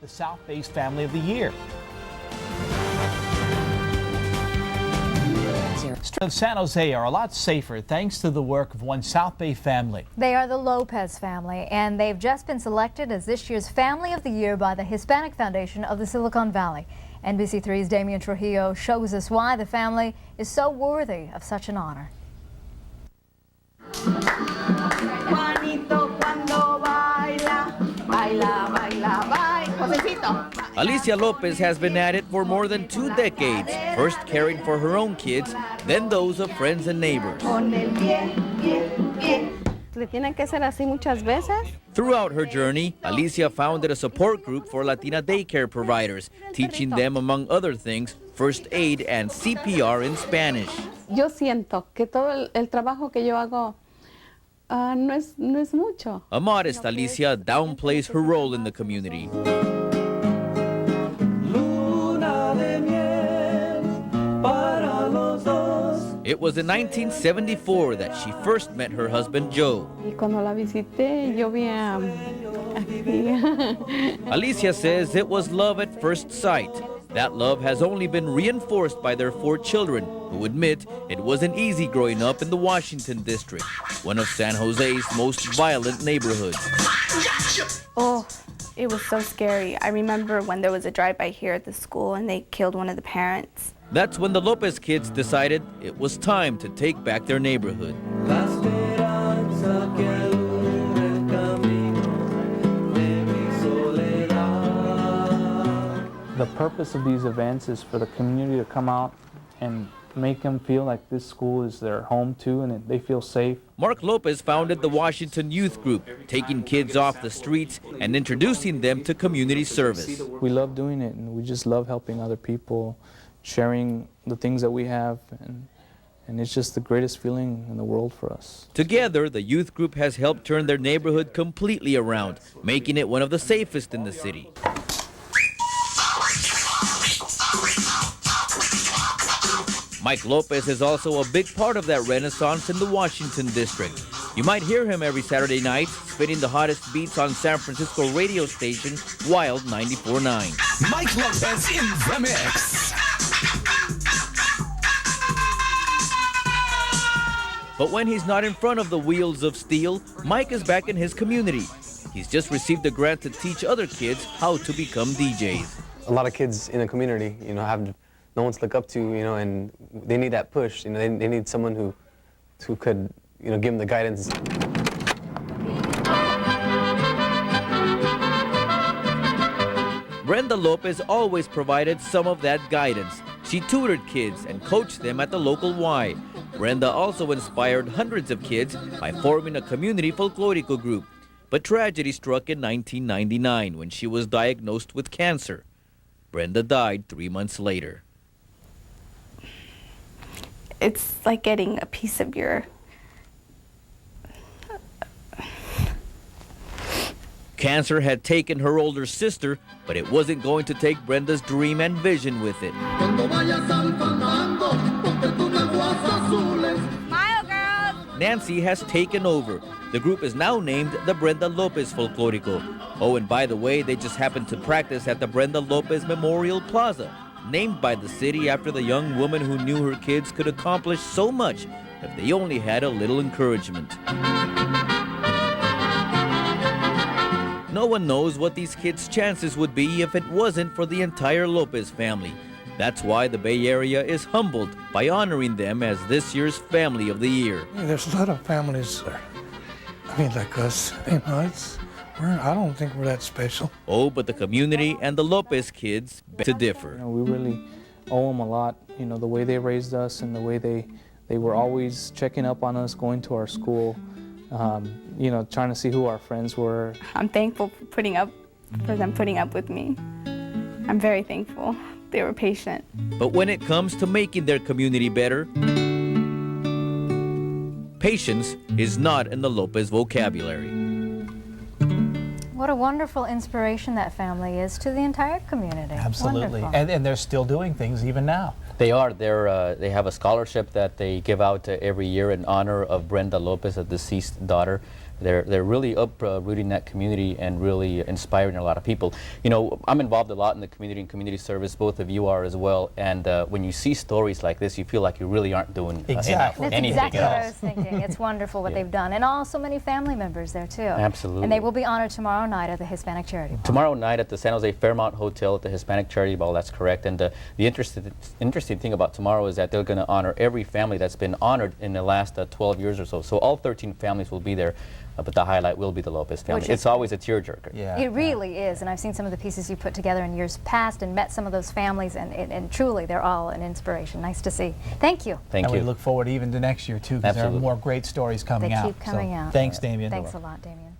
the South-based Family of the Year. Streets of San Jose are a lot safer thanks to the work of one South Bay family. They are the Lopez family, and they've just been selected as this year's Family of the Year by the Hispanic Foundation of the Silicon Valley. NBC3's Damian Trujillo shows us why the family is so worthy of such an honor. Alicia Lopez has been at it for more than 2 decades, first caring for her own kids, then those of friends and neighbors. Throughout her journey, Alicia founded a support group for Latina daycare providers, teaching them, among other things, first aid and CPR in Spanish. Yo siento que todo el trabajo que yo hago no es mucho. A modest Alicia downplays her role in the community. It was in 1974 that she first met her husband, Joe. Alicia says it was love at first sight. That love has only been reinforced by their 4 children, who admit it wasn't easy growing up in the Washington district, one of San Jose's most violent neighborhoods. Oh, it was so scary. I remember when there was a drive-by here at the school and they killed one of the parents. That's when the Lopez kids decided it was time to take back their neighborhood. The purpose of these events is for the community to come out and make them feel like this school is their home too, and they feel safe. Mark Lopez founded the Washington Youth Group, taking kids off the streets and introducing them to community service. We love doing it, and we just love helping other people, sharing the things that we have, and it's just the greatest feeling in the world for us. Together, the youth group has helped turn their neighborhood completely around, making it one of the safest in the city. Mike Lopez is also a big part of that renaissance in the Washington district. You might hear him every Saturday night, spinning the hottest beats on San Francisco radio station Wild 94.9. Mike Lopez in the mix. But when he's not in front of the wheels of steel, Mike is back in his community. He's just received a grant to teach other kids how to become DJs. A lot of kids in the community, have no one to look up to, and they need that push. They need someone who could, give them the guidance. Brenda Lopez always provided some of that guidance. She tutored kids and coached them at the local Y. Brenda also inspired hundreds of kids by forming a community folklorico group. But tragedy struck in 1999 when she was diagnosed with cancer. Brenda died 3 months later. It's like getting a piece of your... Cancer had taken her older sister, but it wasn't going to take Brenda's dream and vision with it. Smile, girls! Nancy has taken over. The group is now named the Brenda Lopez Folklorico. Oh, and by the way, they just happened to practice at the Brenda Lopez Memorial Plaza, named by the city after the young woman who knew her kids could accomplish so much if they only had a little encouragement. No one knows what these kids' chances would be if it wasn't for the entire Lopez family. That's why the Bay Area is humbled by honoring them as this year's Family of the Year. There's a lot of families, like us, I don't think we're that special. Oh, but the community and the Lopez kids beg to differ. We really owe them a lot, the way they raised us and the way they were always checking up on us, going to our school, trying to see who our friends were. I'm thankful for them putting up with me. I'm very thankful. They were patient. But when it comes to making their community better, patience is not in the Lopez vocabulary. What a wonderful inspiration that family is to the entire community. Absolutely. Wonderful. And they're still doing things even now. They are. They have a scholarship that they give out every year in honor of Brenda Lopez, a deceased daughter. they're really uprooting that community and really inspiring a lot of people. You know, I'm involved a lot in the community and community service. Both of you are as well. And when you see stories like this, you feel like you really aren't doing Exactly. That's anything exactly what I else. was thinking. It's wonderful what they've done. And also many family members there, too. Absolutely. And they will be honored tomorrow night at the Hispanic Charity Ball. Tomorrow night at the San Jose Fairmont Hotel at the Hispanic Charity Ball, that's correct. And the interesting thing about tomorrow is that they're going to honor every family that's been honored in the last 12 years or so. So all 13 families will be there, but the highlight will be the Lopez family. It's always a tearjerker. Yeah. It really is, and I've seen some of the pieces you put together in years past and met some of those families, and truly they're all an inspiration. Nice to see. Thank you. Thank and you. we look forward even to next year, too, because there are Absolutely. more great stories coming They out. keep coming out. Thanks, Damien. Thanks a lot, Damien.